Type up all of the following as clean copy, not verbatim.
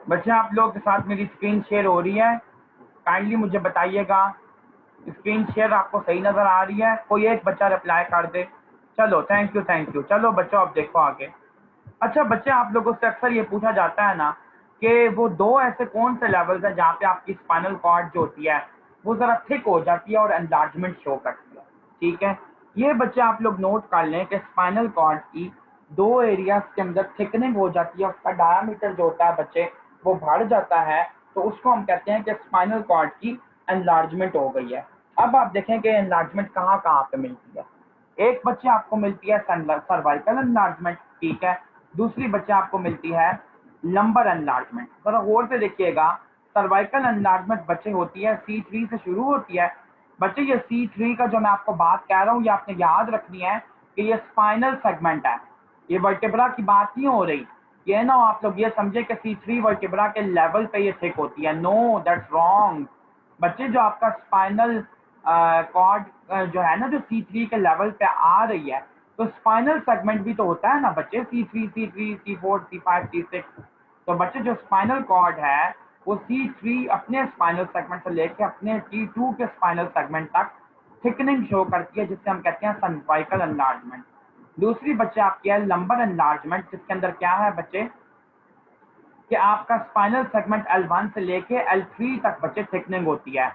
बच्चे आप लोग के साथ मेरी स्क्रीन शेयर हो रही है? काइंडली मुझे बताइएगा, स्क्रीन शेयर आपको सही नज़र आ रही है? कोई एक बच्चा रिप्लाई कर दे। चलो थैंक यू थैंक यू। चलो बच्चों अब देखो आगे। अच्छा बच्चे, आप लोगों से अक्सर ये पूछा जाता है ना कि वो दो ऐसे कौन से लेवल्स हैं जहाँ पे आपकी स्पाइनल कॉर्ड जो होती है वो ज़रा थिक हो जाती है और एनलार्जमेंट शो करती है। ठीक है, ये बच्चे आप लोग नोट कर लें कि स्पाइनल कॉर्ड की दो एरियाज के अंदर थिकनिंग हो जाती है, उसका डायामीटर जो होता है बच्चे वो बढ़ जाता है, तो उसको हम कहते हैं कि स्पाइनल कॉर्ड की एनलार्जमेंट हो गई है। अब आप देखें कि एनलार्जमेंट कहाँ कहाँ पे मिलती है। एक बच्चे आपको मिलती है सर्वाइकल एनलार्जमेंट, ठीक है। दूसरी बच्चे आपको मिलती है लंबर एनलार्जमेंट। जरा गौर से देखिएगा, सर्वाइकल एनलार्जमेंट बच्चे होती है C3 से शुरू होती है। बच्चे ये C3 का जो मैं आपको बात कह रहा हूँ ये आपने याद रखनी है कि ये स्पाइनल सेगमेंट है, ये वर्टिब्रा की बात नहीं हो रही। ये ना आप लोग ये समझे कि C3 वर्टिब्रा के लेवल पे ये थिक होती है। No, that's wrong. बच्चे जो आपका स्पाइनल कॉर्ड जो है ना जो C3 के लेवल पे आ रही है, तो स्पाइनल सेगमेंट भी तो होता है ना बच्चे, C3 C3 C4 C5 C6। तो बच्चे जो स्पाइनल कॉर्ड है वो C3 अपने स्पाइनल सेगमेंट से लेके अपने T2 के स्पाइनल सेगमेंट तक थिकनिंग शो करती है, जिससे हम कहते हैं सर्वाइकल एनलार्जमेंट। दूसरी बच्चे आपकी है लंबर एनलार्जमेंट, जिसके अंदर क्या है बच्चे कि आपका स्पाइनल सेगमेंट L1 से लेके L3 तक बच्चे थिकनिंग होती है।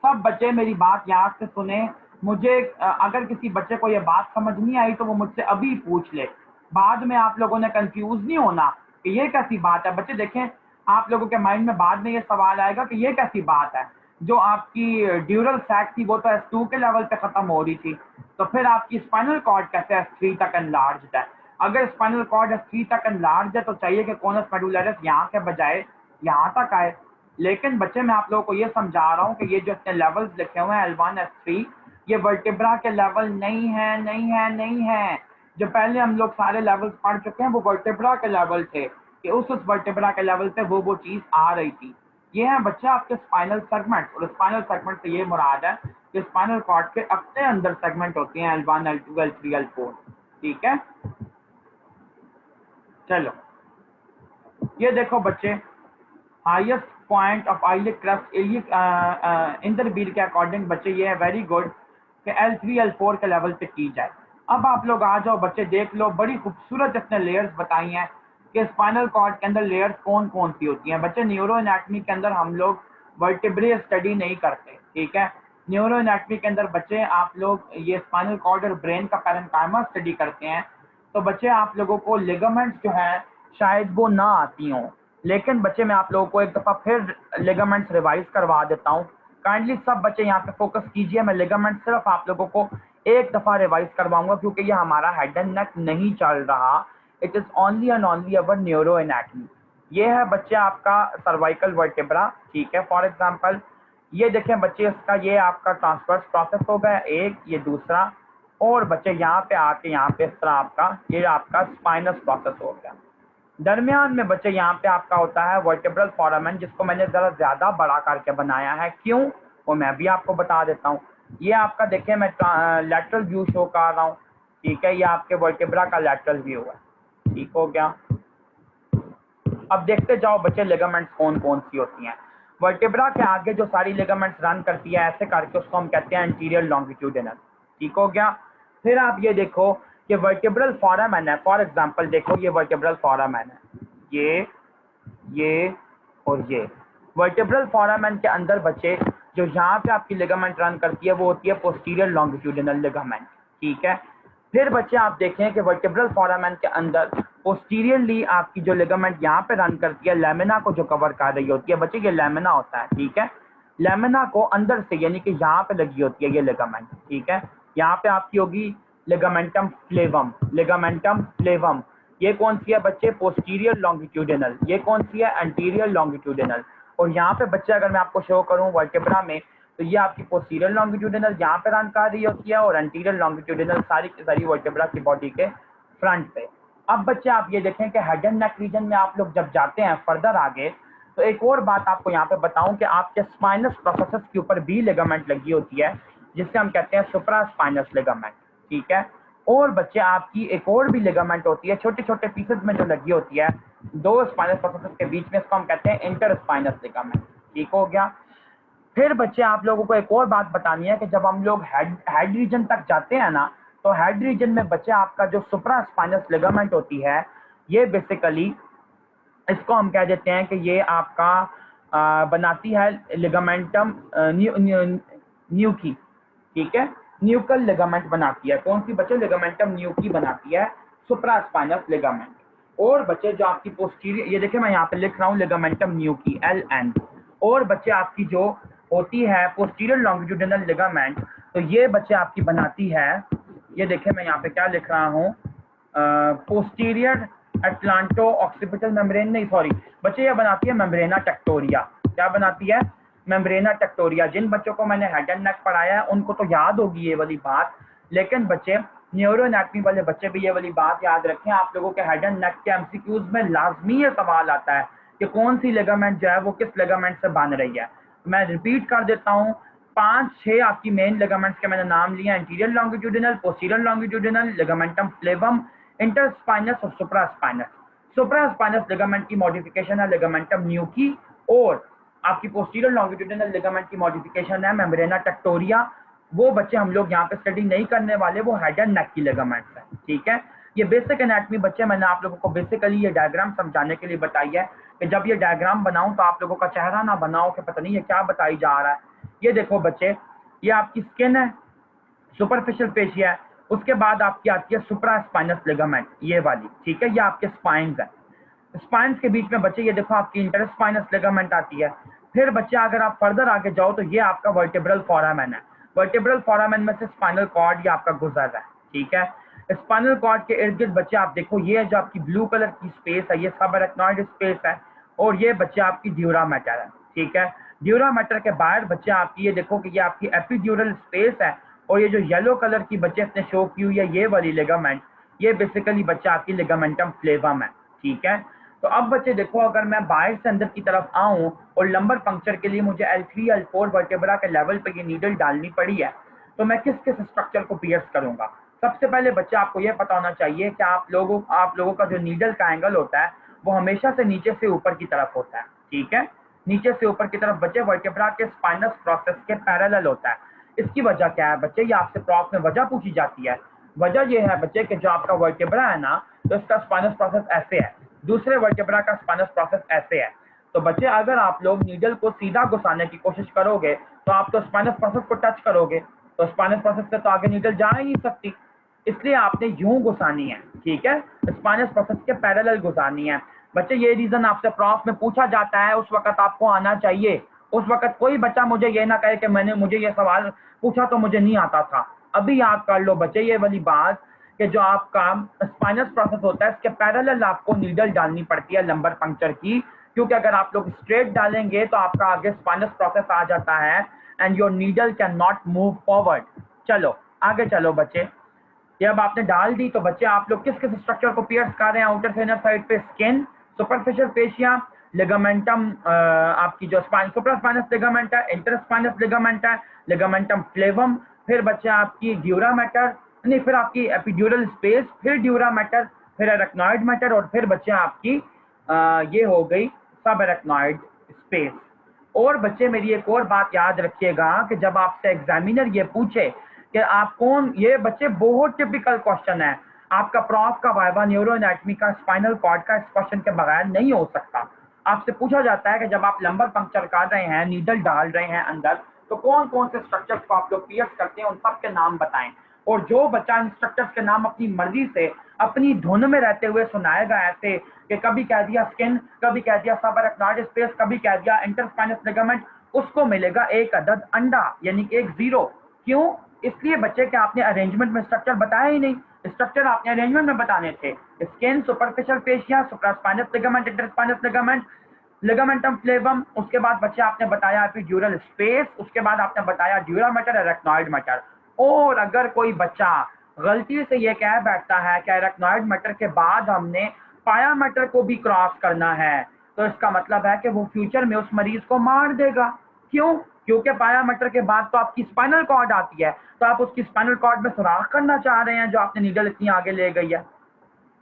सब बच्चे मेरी बात याद से सुने। मुझे अगर किसी बच्चे को ये बात समझ नहीं आई तो वो मुझसे अभी पूछ ले, बाद में आप लोगों ने कंफ्यूज नहीं होना कि ये कैसी बात है। बच्चे देखें, आप लोगों के माइंड में बाद में ये सवाल आएगा कि ये कैसी बात है, जो आपकी ड्यूरल सैक थी वो तो S2 के लेवल पे खत्म हो रही थी, तो फिर आपकी स्पाइनल कॉर्ड कैसे S3 तक एनलार्ज्ड है। अगर स्पाइनल कॉर्ड S3 तक एनलार्ज है तो चाहिए कि कोनस मेडुलरिस यहाँ के बजाय यहाँ तक आए। लेकिन बच्चे मैं आप लोगों को ये समझा रहा हूँ कि ये जो इतने लेवल्स लिखे हुए हैं L1 S3, ये वर्टिब्रा के लेवल नहीं है नहीं है नहीं है। जो पहले हम लोग सारे लेवल्स पढ़ चुके हैं वो वर्टिब्रा के लेवल थे, कि उस वर्टिब्रा के लेवल पे वो चीज आ रही थी। ये है बच्चे आपके स्पाइनल सेगमेंट, और स्पाइनल सेगमेंट से ये मुराद है कि स्पाइनल कॉर्ड के अपने अंदर सेगमेंट होते हैं L1 L2 L3 L4। ठीक है, चलो ये देखो बच्चे, highest point of iliac crest इंटरबील के अकॉर्डिंग बच्चे ये है वेरी गुड कि L3 L4 के लेवल पे की जाए। अब आप लोग आ जाओ बच्चे, देख लो बड़ी खूबसूरत इसने लेयर्स बताई हैं कि स्पाइनल कॉर्ड के अंदर लेयर्स कौन कौन सी होती हैं। बच्चे न्यूरो एनाटमी के अंदर हम लोग वर्टिब्रे स्टडी नहीं करते, ठीक है। न्यूरो एनाटमी के अंदर बच्चे आप लोग ये स्पाइनल कॉर्ड और ब्रेन का पैरेन्काइमा स्टडी करते हैं। तो बच्चे आप लोगों को लिगामेंट्स जो है शायद वो ना आती हों, लेकिन बच्चे मैं आप लोगों को एक दफ़ा फिर लिगामेंट्स रिवाइज करवा देता हूँ। काइंडली सब बच्चे यहाँ पे फोकस कीजिए। मैं लिगामेंट सिर्फ आप लोगों को एक दफ़ा रिवाइज करवाऊंगा क्योंकि ये हमारा हेड एंड नेक नहीं चल रहा। It is only and only our neuro anatomy. ये है बच्चे आपका सर्वाइकल वर्टिब्रा, ठीक है। फॉर एग्जांपल ये देखें बच्चे, इसका ये आपका ट्रांसवर्स प्रोसेस हो गया एक, ये दूसरा, और बच्चे यहाँ पे आके यहाँ पे इस तरह आपका ये आपका स्पाइनस प्रोसेस हो गया। दरमियान में बच्चे यहाँ पे आपका होता है वर्टिब्रल फोरामेन, जिसको मैंने जरा ज्यादा बड़ा करके बनाया है। क्यों, वो मैं भी आपको बता देता हूँ। ये आपका देखें मैं लैटरल व्यू शो कर रहा हूँ, ठीक है। ये आपके वर्टिब्रा का लैटरल व्यू है, ठीक हो गया। अब देखते जाओ बच्चे लिगामेंट्स कौन कौन सी होती हैं। वर्टिब्रा के आगे जो सारी लिगामेंट्स रन करती है ऐसे करके उसको हम कहते हैं एंटीरियर लॉन्गिट्यूडिनल, ठीक हो गया। फिर आप ये देखो कि वर्टिब्रल फोरामेन है। फॉर एग्जांपल देखो ये वर्टिब्रल फोरामेन है, ये और ये वर्टिब्रल फोरामेन के अंदर बच्चे जो यहाँ पे आपकी लिगामेंट रन करती है वो होती है पोस्टीरियर लॉन्गिट्यूडिनल लिगामेंट, ठीक है। फिर बच्चे आप देखें कि वर्टिब्रल फोरामेन के अंदर पोस्टीरियरली आपकी जो लिगामेंट यहाँ पे रन करती है लेमिना को जो कवर कर रही होती है बच्चे, ये लेमिना होता है, ठीक है। लेमिना को अंदर से यानी कि यहाँ पे लगी होती है ये लिगामेंट, ठीक है। यहाँ पे आपकी होगी लिगामेंटम फ्लेवम, लिगामेंटम फ्लेवम। ये कौन सी है बच्चे, पोस्टीरियर लॉन्गिट्यूडिनल। ये कौन सी है, एंटीरियर लॉन्गिट्यूडिनल। और यहाँ पे बच्चे अगर मैं आपको शो करूँ वर्टिब्रा में, तो ये आपकी पोस्टीरियर लॉन्गिट्यूडिनल यहाँ पे रन कर रही होती है और एंटीरियर लॉन्गिट्यूडिनल सारी की सारी वर्टिब्रा की बॉडी के फ्रंट पे। अब बच्चे आप ये देखें कि हेड एंड नेक रीजन में आप लोग जब जाते हैं फर्दर आगे, तो एक और बात आपको यहाँ पे बताऊं कि आपके स्पाइनस प्रोसेसेस के ऊपर भी लिगामेंट लगी होती है, जिससे हम कहते हैं सुप्रा स्पाइनस लिगामेंट, ठीक है। और बच्चे आपकी एक और भी लिगामेंट होती है, छोटे छोटे पीसेस में जो लगी होती है दो स्पाइनल प्रोसेस के बीच में, इसको हम कहते हैं इंटरस्पाइनस लिगामेंट। ठीक हो गया। फिर बच्चे आप लोगों को एक और बात बतानी है कि जब हम लोग हेड रीजन तक जाते हैं ना, तो हेड रीजन में बच्चे आपका जो सुप्रा स्पाइनस लिगामेंट होती है, ये बेसिकली इसको हम कह देते हैं कि ये आपका बनाती है लिगामेंटम न्यूकी। ठीक है, न्यूकल लिगामेंट बनाती है। कौन सी बच्चे? लिगामेंटम न्यूकी बनाती है सुप्रा स्पाइनस लिगामेंट। और बच्चे जो आपकी पोस्टीरियर, ये देखिए मैं यहाँ पे लिख रहा हूँ लिगामेंटम न्यूकी LN। और बच्चे आपकी जो होती है पोस्टीरियर लॉन्गिट्यूडिनल लिगामेंट, तो ये बच्चे आपकी बनाती है, ये देखिए मैं यहाँ पे क्या लिख रहा हूँ, पोस्टीरियर अटलांटो ऑक्सीपिटल मेम्ब्रेन, नहीं सॉरी बच्चे, ये बनाती है मेम्ब्रेना टेक्टोरिया। क्या बनाती है? मेम्ब्रेना टेक्टोरिया। जिन बच्चों को मैंने हेड एंड नेक पढ़ाया है उनको तो याद होगी ये वाली बात, लेकिन बच्चे न्यूरो एनाटमी वाले बच्चे भी ये वाली बात याद रखें। आप लोगों के हेड एंड नेक के एमसीक्यूज में लाजमी ये सवाल आता है कि कौन सी लिगामेंट जो है वो किस लिगामेंट से बन रही है। मैं रिपीट कर देता हूँ, 5-6 आपकी मेन लिगामेंट्स के मैंने नाम लिया, anterior longitudinal, posterior longitudinal, ligamentum flavum, interspinous और सुप्रास्पाइनस। सुप्रास्पाइनस लिगामेंट की मॉडिफिकेशन है लिगामेंटम न्यूकी, और आपकी पोस्टीरियर लॉन्गिट्यूडिनल लिगामेंट की मॉडिफिकेशन है मेम्ब्रेना टेक्टोरिया। वो बच्चे हम लोग यहाँ पे स्टडी नहीं करने वाले, वो हेड एंड नेक की लिगामेंट्स है। ठीक है, ये बेसिक एनाटमी बच्चे मैंने आप लोगों को बेसिकली ये डायग्राम समझाने के लिए बताई है कि जब ये डायग्राम बनाऊं तो आप लोगों का चेहरा ना बनाओ कि पता नहीं ये क्या बताई जा रहा है। ये देखो बच्चे, ये आपकी स्किन है, सुपरफिशियल पेशिया है, उसके बाद आपकी आती है सुप्रा स्पाइनस लिगामेंट, ये वाली। ठीक है, ये आपके स्पाइन्स है। स्पाइन्स के बीच में बच्चे ये देखो आपकी इंटरस्पाइनस लिगामेंट आती है। फिर बच्चे अगर आप फर्दर आगे जाओ तो ये आपका वर्टिब्रल फोरामेन है। वर्टिब्रल फोरामेन में से स्पाइनल कॉर्ड ये आपका गुजर रहा है। ठीक है, स्पाइनल कॉर्ड के इर्द गिर्द बच्चे आप देखो, ये जो आपकी ब्लू कलर की स्पेस है ये सब अरेक्नॉइड स्पेस है, और ये बच्चे आपकी ड्यूरा मैटर है। ठीक है, ड्यूरा मैटर के बाहर बच्चे आपकी ये देखो कि ये आपकी एपिड्यूरल स्पेस है, और ये जो येलो कलर की बच्चे इसने शो की हुई है ये वाली लिगामेंट, ये बेसिकली बच्चा आपकी लिगामेंटम फ्लेवम है। ठीक है, तो अब बच्चे देखो, अगर मैं बाहर से अंदर की तरफ आऊं और लंबर पंक्चर के लिए मुझे L3 L4 वर्टेब्रा के लेवल पे ये नीडल डालनी पड़ी है, तो मैं किस किस स्ट्रक्चर को पियर्स करूंगा? सबसे पहले बच्चे आपको ये पता होना चाहिए कि आप लोगों का जो नीडल का एंगल होता है वो हमेशा से नीचे से ऊपर की तरफ होता है। ठीक है, नीचे से ऊपर की तरफ बच्चे वर्टेब्रा के स्पाइनस प्रोसेस के पैरेलल होता है। इसकी वजह क्या है बच्चे? ये आपसे प्रॉफ में वजह पूछी जाती है। वजह ये है बच्चे कि जो आपका वर्टेब्रा है ना, तो इसका स्पाइनस प्रोसेस ऐसे है, दूसरे वर्टेब्रा का स्पाइनस प्रोसेस ऐसे है। तो बच्चे अगर आप लोग नीडल को सीधा घुसाने की कोशिश करोगे तो आप तो स्पाइनस प्रोसेस को टच करोगे, तो स्पाइनस प्रोसेस से तो आगे नीडल जा ही नहीं सकती, इसलिए आपने यूं घुसानी है। ठीक है, स्पाइनस प्रोसेस के पैरेलल घुसानी है। बच्चे ये रीजन आपसे प्रॉफ में पूछा जाता है, उस वक्त आपको आना चाहिए। उस वक्त कोई बच्चा मुझे ये ना कहे कि मुझे ये सवाल पूछा तो मुझे नहीं आता था। अभी याद कर लो बच्चे ये वाली बात कि जो आपका स्पाइनस प्रोसेस होता है इसके पैरेलल आपको नीडल डालनी पड़ती है लंबर पंक्चर की, क्योंकि अगर आप लोग स्ट्रेट डालेंगे तो आपका आगे स्पाइनस प्रोसेस आ जाता है and your needle can not move forward. चलो आगे चलो बच्चे, ये अब आपने डाल दी, तो बच्चे आप लोग किस किस स्ट्रक्चर को पियर्स कर रहे हैं? आउटर से इनर साइड पे स्किन, सुपरफिशियल फेशिया, लिगामेंटम, आपकी जो सुप्रास्पाइनस लिगामेंट है, इंटरस्पाइनस लिगामेंट है, लिगामेंटम फ्लेवम, फिर बच्चे आपकी ड्यूरा मैटर, नहीं फिर आपकी एपिड्यूरल स्पेस, फिर ड्यूरा मैटर, फिर अरेक्नॉइड मैटर, और फिर बच्चे आपकी ये हो गई सब अरेक्नॉइड स्पेस। और बच्चे मेरी एक और बात याद रखिएगा कि जब आपसे एग्जामिनर ये पूछे कि आप कौन, ये बच्चे बहुत टिपिकल क्वेश्चन है, आपका प्रॉफ का वाइवा न्यूरो एनाटमी का स्पाइनल कॉर्ड का इस क्वेश्चन के बगैर नहीं हो सकता। आपसे पूछा जाता है कि जब आप लंबर पंक्चर कर रहे हैं, नीडल डाल रहे हैं अंदर, तो कौन कौन से स्ट्रक्चर्स को आप लोग पियर्स करते हैं, उन सब के नाम बताएं। और जो बच्चा इन स्ट्रक्चर्स के नाम अपनी मर्जी से अपनी धुन में रहते हुए सुनाएगा, ऐसे कि कभी कह दिया स्किन, कभी कह दिया सब अरेक्नॉइड स्पेस, कभी कह दिया इंटरस्पाइनस लिगामेंट, उसको मिलेगा एक अदद अंडा, यानी कि एक जीरो। क्यों? इसलिए बच्चे कि आपने अरेंजमेंट में स्ट्रक्चर बताया ही नहीं। स्ट्रक्चर आपने अरेंजमेंट में बताने थे, skin, superficial fascia, supraspinous ligament, interspinous ligament, ligamentum flavum, उसके बाद बच्चे आपने बताया एपिड्यूरल स्पेस, उसके बाद आपने बताया ड्यूरा मैटर, अरेक्नॉइड मैटर। और अगर कोई बच्चा गलती से ये कह बैठता है कि अरेक्नॉइड मैटर के बाद हमने पाया मैटर को भी क्रॉस करना है, तो इसका मतलब है कि वो फ्यूचर में उस मरीज को मार देगा। क्यों? क्योंकि पायामेटर के बाद तो आपकी स्पाइनल कॉर्ड आती है, तो आप उसकी स्पाइनल कॉर्ड में सुराख करना चाह रहे हैं जो आपने नीडल इतनी आगे ले गई है।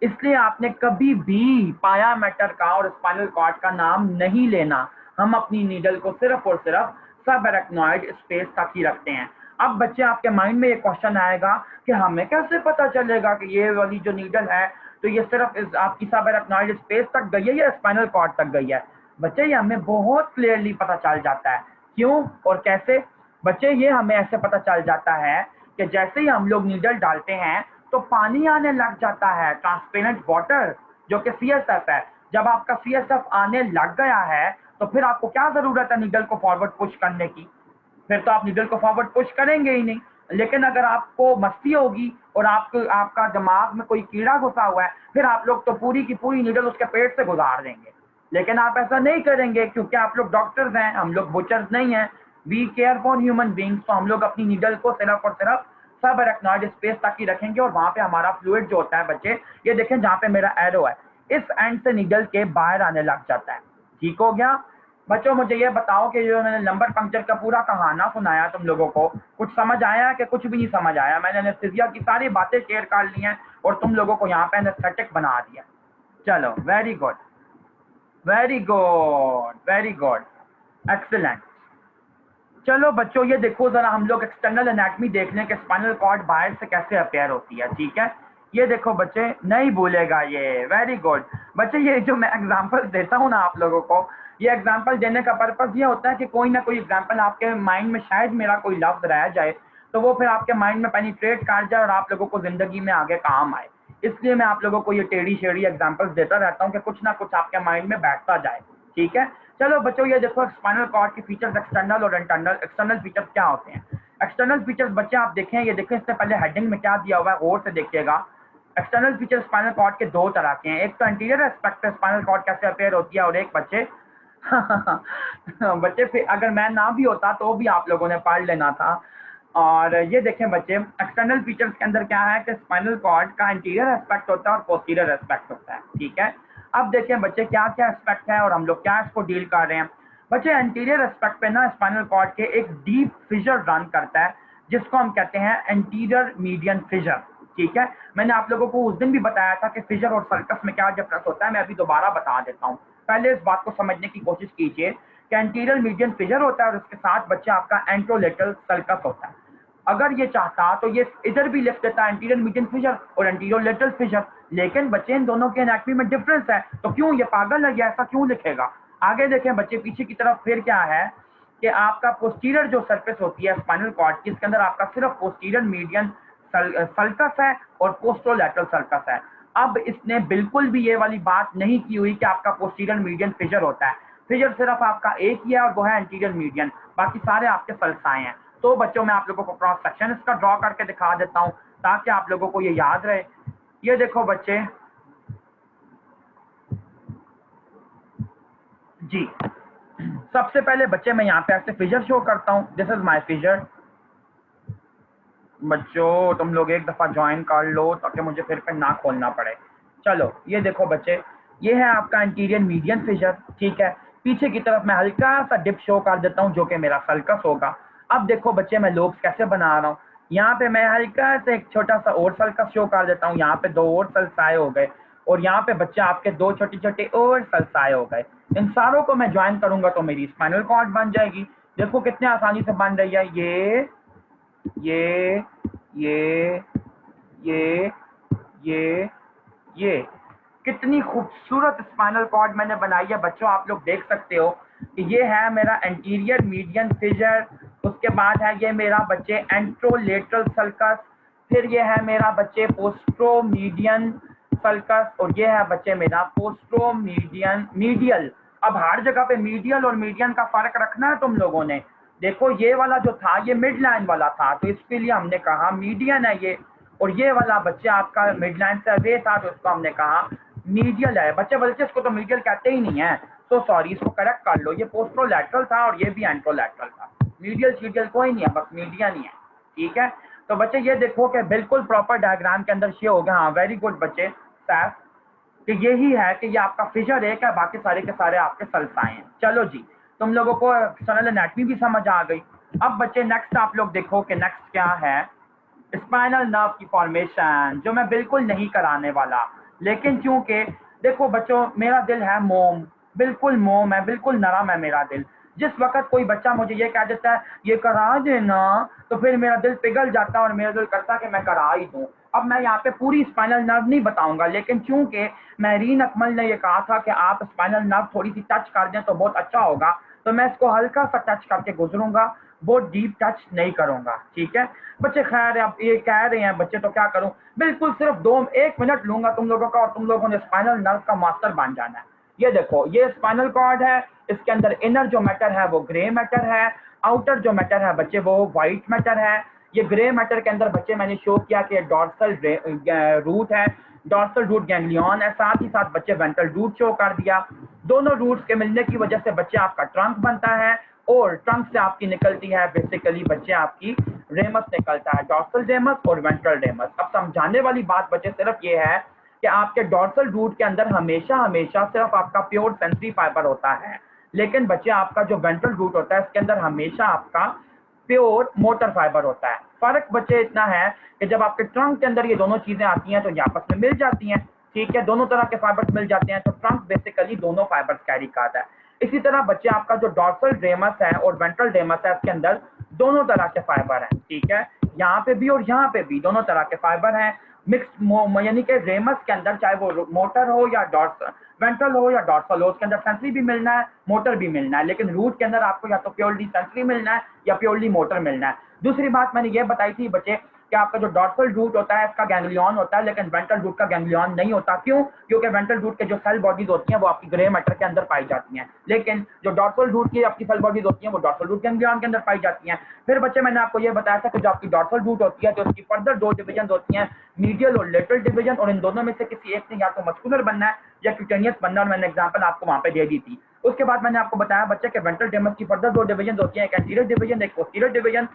इसलिए आपने कभी भी पायामेटर का और स्पाइनल कॉर्ड का नाम नहीं लेना। हम अपनी नीडल को सिर्फ और सिर्फ सब एराक्नॉइड स्पेस तक ही रखते हैं। अब बच्चे आपके माइंड में ये क्वेश्चन आएगा कि हमें कैसे पता चलेगा कि ये वाली जो नीडल है तो ये सिर्फ आपकी सब एराक्नॉइड स्पेस तक गई है या स्पाइनल कॉर्ड तक गई है। बच्चे ये हमें बहुत क्लियरली पता चल जाता है। क्यों और कैसे? बच्चे ये हमें ऐसे पता चल जाता है कि जैसे ही हम लोग नीडल डालते हैं तो पानी आने लग जाता है, ट्रांसपेरेंट वाटर जो कि CSF है। जब आपका CSF आने लग गया है तो फिर आपको क्या जरूरत है नीडल को फॉरवर्ड पुश करने की? फिर तो आप नीडल को फॉरवर्ड पुश करेंगे ही नहीं। लेकिन अगर आपको मस्ती होगी और आपका दिमाग में कोई कीड़ा घुसा हुआ है, फिर आप लोग तो पूरी की पूरी नीडल उसके पेट से गुजार देंगे। लेकिन आप ऐसा नहीं करेंगे क्योंकि आप लोग डॉक्टर्स हैं, हम लोग बुचर्स नहीं हैं। We care for human beings. तो हम लोग अपनी नीडल को सिर्फ और सिर्फ सब एराक्नॉइड स्पेस तक ही रखेंगे और वहां पे हमारा फ्लूइड जो होता है बच्चे, ये देखें जहां पे मेरा एरो है, इस एंड से नीडल के बाहर आने लग जाता है। ठीक हो गया बच्चों? मुझे ये बताओ कि जो मैंने लंबर पंक्चर का पूरा कहाना सुनाया तुम लोगों को, कुछ समझ आया कि कुछ भी नहीं समझ आया? मैंने एनेस्थीसिया की सारी बातें शेयर कर ली हैं और तुम लोगों को यहाँ पे एनेस्थेटिक बना दिया। चलो, very good, very good, very good, excellent. चलो बच्चों, ये देखो जरा हम लोग एक्सटर्नल एनाटॉमी देख लें कि स्पाइनल कॉर्ड बाहर से कैसे अपेयर होती है। ठीक है, ये देखो बच्चे, नहीं भूलेगा ये। वेरी गुड बच्चे, ये जो मैं एग्जांपल देता हूँ ना आप लोगों को, ये एग्जांपल देने का पर्पस ये होता है कि कोई ना कोई एग्जांपल आपके माइंड में शायद मेरा कोई लफ्ज रह जाए तो वो फिर आपके माइंड में पेनिट्रेट कर जाए और आप लोगों को जिंदगी में आगे काम आए। इसलिए मैं आप लोगों को ये टेढ़ी शेढ़ी एग्जांपल्स देता रहता हूँ कि कुछ ना कुछ आपके माइंड में बैठता जाए। ठीक है, चलो बच्चों, ये देखो स्पाइनल कॉर्ड के फीचर्स एक्सटर्नल और इंटरनल। एक्सटर्नल फीचर्स क्या होते हैं? एक्सटर्नल फीचर्स बच्चे आप देखें, ये देखें इससे पहले हेडिंग में क्या दिया हुआ है, गौर से देखिएगा। एक्सटर्नल फीचर स्पाइनल कॉर्ड के दो तरह के हैं। एक तो एंटीरियर एस्पेक्ट पे स्पाइनल कॉर्ड कैसे अपेयर होती है, और एक बच्चे बच्चे फिर अगर मैं ना भी होता तो भी आप लोगों ने पढ़ लेना था। और ये देखें बच्चे, एक्सटर्नल फीचर्स के अंदर क्या है कि स्पाइनल कॉर्ड का एंटीरियर एस्पेक्ट होता है और पोस्टीरियर एस्पेक्ट होता है। ठीक है, अब देखें बच्चे क्या क्या एस्पेक्ट है और हम लोग क्या इसको डील कर रहे हैं। बच्चे एंटीरियर एस्पेक्ट पे ना स्पाइनल कॉर्ड के एक डीप फिशर रन करता है जिसको हम कहते हैं एंटीरियर मीडियन फिशर। ठीक है, मैंने आप लोगों को उस दिन भी बताया था कि फिशर और सर्कस में क्या डिफरेंस होता है। मैं अभी दोबारा बता देता हूँ, पहले इस बात को समझने की कोशिश कीजिए कि एंटीरियर मीडियन फिशर होता है और उसके साथ बच्चे आपका एंट्रोलेटरल सर्कस होता है। अगर ये चाहता तो ये इधर भी लिख देता एंटीरियर मीडियन फिशर और एंटीरियर लेटरल फिशर, लेकिन बच्चे इन दोनों के एनाटॉमी में डिफरेंस है, तो क्यों ये पागल है, ये ऐसा क्यों लिखेगा? आगे देखें बच्चे, पीछे की तरफ फिर क्या है कि आपका पोस्टीरियर जो सरफेस होती है स्पाइनल कॉर्ड की, इसके अंदर आपका सिर्फ पोस्टीरियर मीडियन सल्कस है और पोस्टरोलैटरल सर्कस है। अब इसने बिल्कुल भी ये वाली बात नहीं की हुई कि आपका पोस्टीरियर मीडियन फिशर होता है। फिशर सिर्फ आपका एक ही है और वो है एंटीरियर मीडियन, बाकी सारे आपके सल्साएं हैं। तो बच्चों, मैं आप लोगों को क्रॉस सेक्शन इसका ड्रॉ करके दिखा देता हूं ताकि आप लोगों को ये याद रहे। ये देखो बच्चे जी, सबसे पहले बच्चे मैं यहाँ पे ऐसे फिशर शो करता हूँ। This is my fissure. बच्चों तुम लोग एक दफा ज्वाइन कर लो ताकि मुझे फिर ना खोलना पड़े। चलो, ये देखो बच्चे, ये है आपका इंटीरियर मीडियन फिशर। ठीक है, पीछे की तरफ मैं हल्का सा डिप शो कर देता हूँ जो कि मेरा सल्कस होगा। अब देखो बच्चे, मैं लोब्स कैसे बना रहा हूँ। यहाँ पे मैं हल्का से एक छोटा सा और सल्कस शो कर देता हूँ। यहाँ पे दो और सल्साए हो गए और यहाँ पे बच्चे आपके दो छोटे छोटे और सल्साए हो गए। इन सारों को मैं ज्वाइन करूंगा तो मेरी स्पाइनल कॉर्ड बन जाएगी। देखो कितने आसानी से बन रही है। ये ये ये ये ये कितनी खूबसूरत स्पाइनल कॉर्ड मैंने बनाई है बच्चों। आप लोग देख सकते हो कि ये है मेरा एंटीरियर मीडियन फिशर, उसके बाद है ये मेरा बच्चे एंट्रोलेटरल सल्कस, फिर ये है मेरा बच्चे पोस्ट्रो मीडियन सल्कस और ये है बच्चे मेरा पोस्ट्रो मीडियन मीडियल। अब हर जगह पे मीडियल और मीडियन का फर्क रखना है तुम लोगों ने। देखो ये वाला जो था ये मिड लाइन वाला था तो इसके लिए हमने कहा मीडियन है ये, और ये वाला बच्चे आपका मिड लाइन से अवे था तो इसको हमने कहा मीडियल है। बच्चे बल्कि इसको तो मीडियल कहते ही नहीं है, तो सॉरी, इसको करेक्ट कर लो। ये पोस्ट्रोलैटरल था और ये भी एंट्रोलैटरल था। मीडियल शीडियल कोई नहीं है, बस मीडियन ही है। ठीक है, तो बच्चे ये देखो कि बिल्कुल प्रॉपर डायग्राम के अंदर ये हो गया। हाँ, वेरी गुड बच्चे, सैफ, कि यही है कि ये आपका फिशर एक है, बाकी सारे के सारे आपके सल्साएं हैं। चलो जी, तुम लोगों को एक्सटर्नल एनाटमी भी समझ आ गई। अब बच्चे नेक्स्ट आप लोग देखो कि नेक्स्ट क्या है, स्पाइनल नर्व की फॉर्मेशन, जो मैं बिल्कुल नहीं कराने वाला, लेकिन चूंकि देखो बच्चों मेरा दिल है मोम, बिल्कुल मोम है, बिल्कुल नरम है मेरा दिल। जिस वक्त कोई बच्चा मुझे ये कह देता है ये करा देना, तो फिर मेरा दिल पिघल जाता है और मेरा दिल करता है कि मैं करा ही दूं। अब मैं यहाँ पे पूरी स्पाइनल नर्व नहीं बताऊंगा, लेकिन चूंकि महरीन अकमल ने ये कहा था कि आप स्पाइनल नर्व थोड़ी सी टच कर दें तो बहुत अच्छा होगा, तो मैं इसको हल्का सा टच करके गुजरूंगा, बहुत डीप टच नहीं करूंगा। ठीक है बच्चे, खैर अब ये कह रहे हैं बच्चे तो क्या करूं, बिल्कुल सिर्फ 1 मिनट लूंगा तुम लोगों का और तुम लोगों ने स्पाइनल नर्व का मास्टर बन जाना है। ये देखो ये स्पाइनल कॉर्ड है, इसके अंदर इनर जो मैटर है वो ग्रे मैटर है, आउटर जो मैटर है बच्चे वो व्हाइट मैटर है। ये ग्रे मैटर के अंदर बच्चे मैंने शो किया कि डॉर्सल रूट है, डॉर्सल रूट गैंग्लियन है, साथ ही साथ बच्चे वेंट्रल रूट शो कर दिया। दोनों रूट्स के मिलने की वजह से बच्चे आपका ट्रंक बनता है और ट्रंक से आपकी निकलती है बेसिकली बच्चे आपकी रेमस निकलता है, डॉर्सल रेमस और वेंट्रल रेमस। अब समझाने वाली बात बच्चे सिर्फ ये है कि आपके डॉर्सल रूट के अंदर हमेशा हमेशा सिर्फ आपका प्योर सेंसरी फाइबर होता है, लेकिन बच्चे आपका जो वेंट्रल रूट होता है इसके अंदर हमेशा आपका प्योर मोटर फाइबर होता है। फर्क बच्चे इतना है कि जब आपके ट्रंक के अंदर ये दोनों चीजें आती हैं तो ये आपस में मिल जाती हैं, ठीक है, दोनों तरह के फाइबर्स मिल जाते हैं, तो ट्रंक बेसिकली दोनों फाइबर्स कैरी करता है। इसी तरह बच्चे आपका जो डॉर्सल रेमस है और वेंट्रल रेमस है इसके अंदर दोनों तरह के फाइबर हैं, ठीक है, यहाँ पे भी और यहाँ पे भी दोनों तरह के फाइबर हैं। मिक्स यानी कि रेमस के अंदर चाहे वो मोटर हो या डॉर्सल, वेंट्रल हो या डॉर्सल हो, उसके अंदर सेंसरी भी मिलना है मोटर भी मिलना है, लेकिन रूट के अंदर आपको या तो प्योरली सेंसरी मिलना है या प्योरली मोटर मिलना है। दूसरी बात मैंने ये बताई थी बच्चे कि आपका जो डॉर्सल रूट होता है इसका गैंग्लियन होता है, लेकिन वेंट्रल रूट का गैंग्लियन नहीं होता। क्यों? क्योंकि वेंट्रल रूट के जो सेल बॉडीज होती हैं वो आपकी ग्रे मैटर के अंदर पाई जाती हैं, लेकिन जो डॉर्सल रूट की आपकी सेल बॉडीज होती हैं वो डॉर्सल रूट गैंग्लियन के अंदर पाई जाती हैं। फिर बच्चे मैंने आपको ये बताया था कि जो आपकी डॉर्सल रूट होती है तो उसकी फर्दर 2 डिवीजन होती हैं, मीडियल और लेटरल डिवीजन, और इन दोनों में से किसी एक ने या तो मस्कुलर बनना है या क्यूटेनियस बनना, और मैंने एग्जांपल आपको वहां पे दे दी थी। उसके बाद मैंने आपको बताया बच्चे के वेंट्रल डेमस की फर्दर 2 डिवीजन होती हैं, एक एंटीरियर डिवीजन एक पोस्टीरियर डिवीजन,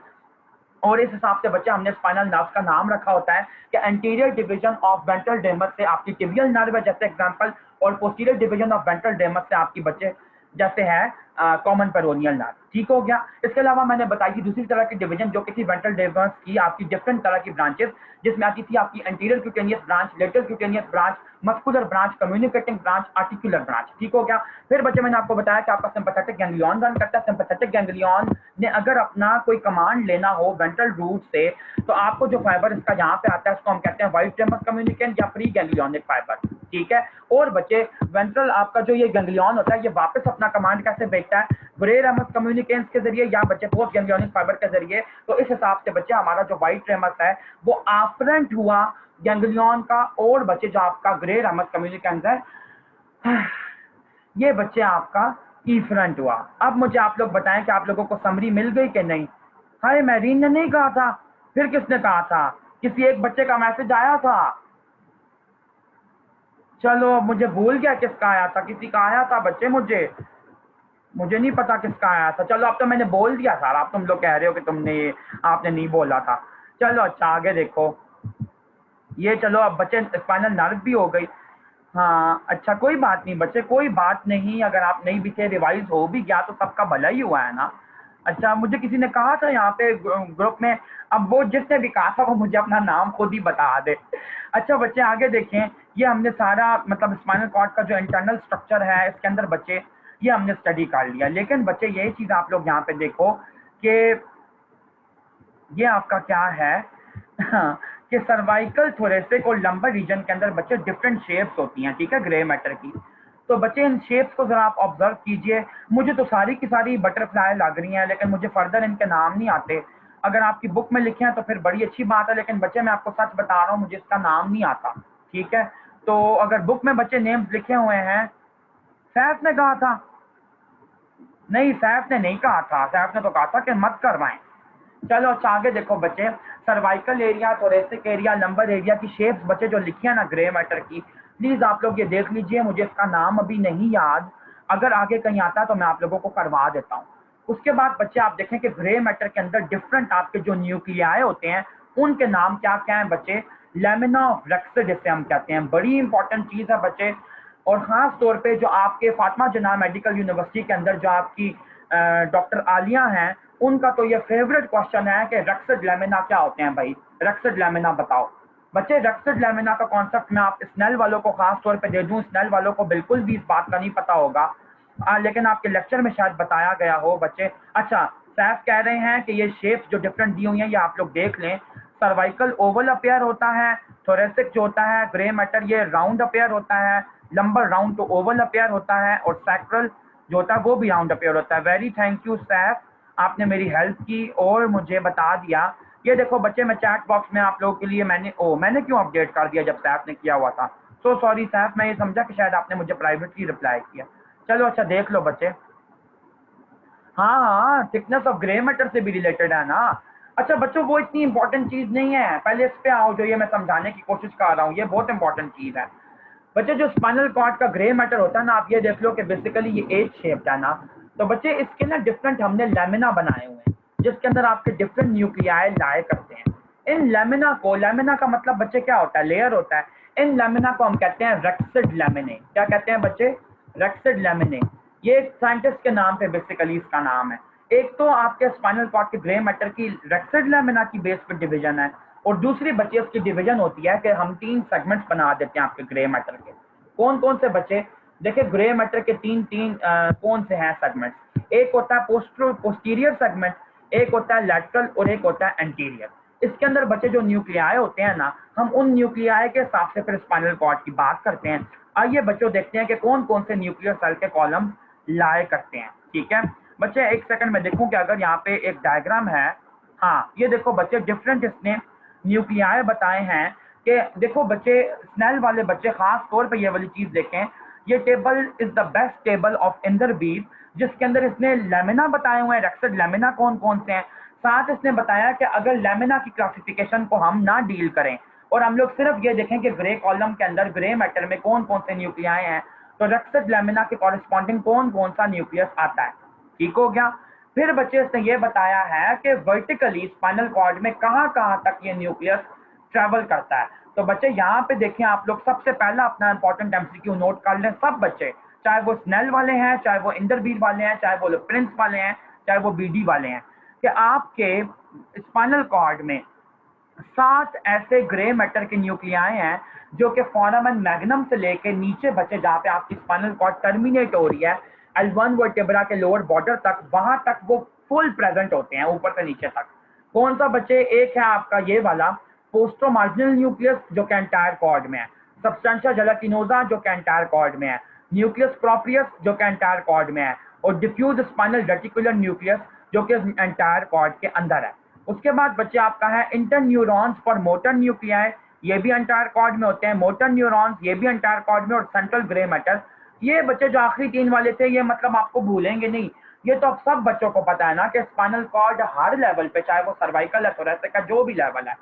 और इस हिसाब से बच्चे हमने स्पाइनल नर्व का नाम रखा होता है कि एंटीरियर डिवीजन ऑफ वेंट्रल डेमस से आपकी टिबियल नर्व है जैसे एग्जांपल, और पोस्टीरियर डिवीजन ऑफ वेंट्रल डेमस से आपकी बच्चे जैसे है कॉमन पेरोनियल नर्व। ठीक हो गया। इसके अलावा मैंने बताई थी दूसरी तरह की डिवीजन जो कि थी वेंट्रल डेमस की आपकी डिफरेंट तरह की ब्रांचेस, जिसमें आती थी आपकी anterior cutaneous branch, lateral cutaneous branch, muscular branch, communicating branch, articular branch. ठीक हो गया। फिर बच्चे मैंने आपको बताया कि आपका सिंपैथेटिक गैंग्लियन रन करता है। सिंपैथेटिक गैंग्लियन ने अगर अपना कोई कमांड लेना हो वेंट्रल रूट से, तो आपको जो फाइबर इसका यहाँ पे आता है उसको हम कहते हैं व्हाइट रेमस कम्युनिकेंट या प्री गैंग्लियनिक फाइबर। ठीक है। और बच्चे वेंट्रल आपका जो ये गैंग्लियन होता है ये वापस अपना कमांड कैसे भेजता है? ग्रे रेमस कम्युनिकेंट्स के जरिए या बच्चे पोस्ट गैंग्लियनिक फाइबर के जरिए। तो इस हिसाब से बच्चे हमारा जो व्हाइट रेमस है वो आफ्रेंट हुआ गैंग्लियन का, और बच्चे जो आपका ग्रे रेमस कम्युनिकेंट है ये बच्चे आपका इफरेंट हुआ। अब मुझे आप लोग बताएं कि आप लोगों को समरी मिल गई कि नहीं? हाय मैरीन ने नहीं कहा था, फिर किसने कहा था? किसी एक बच्चे का मैसेज आया था। चलो मुझे भूल गया किसका आया था, किसी का आया था बच्चे, मुझे नहीं पता किसका आया था। चलो अब तो मैंने बोल दिया सारा, अब तुम लोग कह रहे हो कि आपने नहीं बोला था। चलो अच्छा आगे देखो, ये चलो अब बच्चे स्पाइनल नर्व भी हो गई। हाँ अच्छा कोई बात नहीं बच्चे, कोई बात नहीं, अगर आप नहीं भी थे रिवाइज हो भी गया तो सबका भला ही हुआ है ना। अच्छा मुझे किसी ने कहा था यहाँ पे ग्रुप में, अब वो जिसने भी कहा था वो मुझे अपना नाम खुद ही बता दे। अच्छा बच्चे आगे देखें, ये हमने सारा मतलब स्पाइनल कॉर्ड का जो इंटरनल स्ट्रक्चर है इसके अंदर बच्चे ये हमने स्टडी कर लिया, लेकिन बच्चे यही चीज आप लोग यहाँ पे देखो कि ये आपका क्या है कि सर्वाइकल थोरेसिक और लंबर रीजन के अंदर बच्चे डिफरेंट शेप्स होती हैं, ठीक है, ग्रे मैटर की। तो बच्चे इन शेप्स को जरा आप ऑब्जर्व कीजिए। मुझे तो सारी की सारी बटरफ्लाई लग रही हैं, लेकिन मुझे फर्दर इनके नाम नहीं आते। अगर आपकी बुक में लिखे हैं तो फिर बड़ी अच्छी बात है, लेकिन बच्चे मैं आपको सच बता रहा हूँ मुझे इसका नाम नहीं आता। ठीक है, तो अगर बुक में बच्चे नेम्स लिखे हुए हैं, सैफ ने कहा था, नहीं सैफ ने नहीं कहा था, सैफ ने तो कहा था कि मत करवाएं। चलो अच्छा आगे देखो बच्चे, cervical area, thoracic area, lumbar area की शेप्स बच्चे जो लिखी है ना ग्रे मैटर की, प्लीज आप लोग ये देख लीजिए। मुझे इसका नाम अभी नहीं याद, अगर आगे कहीं आता है तो मैं आप लोगों को करवा देता हूँ। उसके बाद बच्चे आप देखें कि ग्रे मैटर के अंदर डिफरेंट आपके जो न्यूक्लियाई होते हैं उनके नाम क्या क्या है बच्चे? लेमिना ऑफ रेक्स जिसे हम कहते हैं, बड़ी इंपॉर्टेंट चीज है बच्चे। और खास तौर पे जो आपके फातिमा जना मेडिकल यूनिवर्सिटी के अंदर जो आपकी डॉक्टर आलिया हैं, उनका तो ये फेवरेट क्वेश्चन है कि रक्सड लैमिना क्या होते हैं भाई, रक्सड लैमिना बताओ। बच्चे रक्सड लैमिना का कॉन्सेप्ट मैं आप स्नेल वालों को खास तौर पे दे दूं, स्नेल वालों को बिल्कुल भी इस बात का नहीं पता होगा, लेकिन आपके लेक्चर में शायद बताया गया हो बच्चे। अच्छा, सैफ कह रहे हैं कि ये शेप्स जो डिफरेंट दी हुई हैं ये आप लोग देख लें। सर्वाइकल ओवल अपेयर होता है, थोरेसिक जो होता है ग्रे मैटर ये राउंड अपेयर होता है, लंबर राउंड तो ओवल अपेयर होता है, और सैक्रल जो होता है वो भी राउंड अपेयर होता है। वेरी थैंक यू सैफ, आपने मेरी हेल्प की और मुझे बता दिया। ये देखो बच्चे, मैं चैट बॉक्स में आप लोगों के लिए मैंने क्यों अपडेट कर दिया जब सैफ ने किया हुआ था। सो सॉरी सैफ, मैं ये समझा कि शायद आपने मुझे प्राइवेटली रिप्लाई किया। चलो अच्छा देख लो बच्चे। हाँ हाँ, थिकनेस ऑफ ग्रे मैटर से भी रिलेटेड है ना। अच्छा बच्चों, वो इतनी इंपॉर्टेंट चीज नहीं है, पहले इस पे आओ जो ये मैं समझाने की कोशिश कर रहा हूँ, ये बहुत इंपॉर्टेंट चीज है। बच्चे जो स्पाइनल कॉर्ड का ग्रे मैटर होता है ना, आप ये देख लो कि बेसिकली ये एज शेप्ड है ना। तो बच्चे इसके ना डिफरेंट हमने लैमिना बनाए हुए हैं, जिसके अंदर आपके डिफरेंट न्यूक्लियाई लाए करते हैं। इन लैमिना को, लैमिना का मतलब बच्चे क्या होता है, लेयर होता है। इन लैमिना को हम कहते हैं रेक्सिड लैमिने। क्या कहते हैं बच्चे, रेक्सिड लैमिने। ये एक साइंटिस्ट के नाम पे बेसिकली इसका नाम है। एक तो आपके स्पाइनल कॉर्ड के ग्रे मैटर की रेक्सिड लैमिना की बेस पे डिवीजन है, और दूसरी बच्चे उसकी डिवीजन होती है कि हम 3 सेगमेंट्स बना देते हैं आपके ग्रे मैटर के। कौन कौन से बच्चे, देखिए ग्रे मैटर के तीन कौन से हैं सेगमेंट्स। एक होता है पोस्टीरियर सेगमेंट, एक होता है लैटरल और एक होता है एंटीरियर। इसके अंदर बच्चे जो न्यूक्लियाई होते हैं ना, हम उन न्यूक्लियाई के हिसाब से फिर स्पाइनल कॉर्ड की बात करते हैं। आइए बच्चों देखते हैं कि कौन कौन से न्यूक्लियर सेल के कॉलम लाए करते हैं। ठीक है बच्चे, एक सेकंड में देखूं कि अगर यहाँ पे एक डायग्राम है। हाँ ये देखो बच्चे, डिफरेंट इसने न्यूक्लियाई बताए हैं कि देखो बच्चे, स्नेल वाले बच्चे खास तौर पे ये वाली चीज देखें। ये table is the best table of Inderbir, जिसके अंदर इसने लैमिना बताए हुए हैं, रेक्सिड लैमिना कौन कौन से हैं। साथ इसने बताया कि अगर लैमिना की क्लासिफिकेशन को हम ना डील करें और हम लोग सिर्फ ये देखें कि ग्रे कॉलम के अंदर ग्रे मैटर में कौन कौन से न्यूक्लियाई हैं, तो रेक्सिड लैमिना के कॉरेस्पॉन्डिंग कौन कौन सा न्यूक्लियस आता है। ठीक हो गया। फिर बच्चे इसने ये बताया है कि वर्टिकली स्पाइनल कॉर्ड में कहाँ कहाँ तक ये न्यूक्लियस ट्रेवल करता है। तो बच्चे यहाँ पे देखें आप लोग, सबसे पहला अपना इंपॉर्टेंट एमसीक्यू नोट कर लें सब बच्चे, चाहे वो स्नेल वाले हैं, चाहे वो इंदरबीर वाले हैं, चाहे वो प्रिंस वाले हैं, चाहे वो बीडी वाले हैं, कि आपके स्पाइनल कॉर्ड में 7 ऐसे ग्रे मैटर के न्यूक्लियाई हैं जो कि फोरामन मैग्नम से लेके नीचे बचे जहाँ पे आपकी स्पाइनल कॉर्ड टर्मिनेट हो रही है L1 वर्टेब्रा के लोअर बॉर्डर तक, वहां तक वो फुल प्रेजेंट होते हैं ऊपर से नीचे तक। कौन सा बच्चे, एक है आपका ये वाला पोस्टोमार्जिनल न्यूक्लियस जो कि एंटायर कॉर्ड में है, सब्सटेंशिया जेलाटिनोसा जो कि एंटायर कॉर्ड में है, न्यूक्लियस प्रोप्रियस जो कि एंटायर कॉर्ड में है, और डिफ्यूज स्पाइनल रेटिकुलर न्यूक्लियस जो कि एंटायर कॉर्ड के अंदर है। उसके बाद बच्चे आपका है inter neurons for motor nuclei, ये भी एंटायर कॉर्ड में होते हैं, मोटर न्यूरॉन्स ये भी एंटायर कॉर्ड में, और सेंट्रल ग्रे मैटर। ये बच्चे जो आखिरी 3 वाले थे ये मतलब आपको भूलेंगे नहीं, ये तो अब सब बच्चों को पता है ना कि स्पाइनल कॉर्ड हर लेवल पे, चाहे वो सर्वाइकल है, थोरेसिक है, जो भी लेवल है,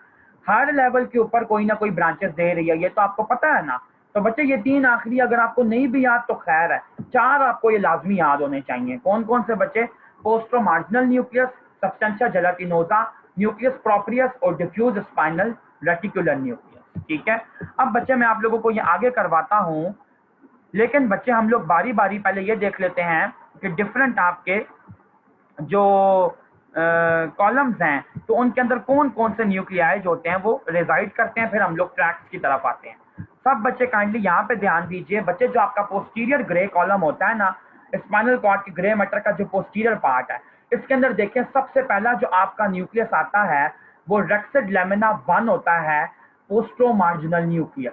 हर लेवल के ऊपर कोई ना कोई ब्रांचेस दे रही है, ये तो आपको पता है ना। तो बच्चे ये 3 आखिरी अगर आपको नहीं भी याद तो खैर है, 4 आपको ये लाजमी याद होने चाहिए। कौन कौन से बच्चे, पोस्टोमार्जिनल न्यूक्लियस, सब्सटेंशिया जेलाटिनोसा, न्यूक्लियस प्रोप्रियस और डिफ्यूज स्पाइनल रेटिकुलर न्यूक्लियस। ठीक है, अब बच्चे मैं आप लोगों को ये आगे करवाता हूँ, लेकिन बच्चे हम लोग बारी बारी पहले ये देख लेते हैं कि डिफरेंट आपके जो कॉलम्स हैं तो उनके अंदर कौन कौन से न्यूक्लियाई जो होते हैं वो रेजाइड करते हैं। फिर हम लोग ट्रैक्स की तरफ आते हैं। सब बच्चे काइंडली यहाँ पे ध्यान दीजिए बच्चे, जो आपका पोस्टीरियर ग्रे कॉलम होता है ना, स्पाइनल कॉर्ड के ग्रे मैटर का जो पोस्टीरियर पार्ट है, इसके अंदर देखें सबसे पहला जो आपका न्यूक्लियस आता है वो रेक्सिड लैमिना 1 होता है, पोस्टोमार्जिनल न्यूक्लियस।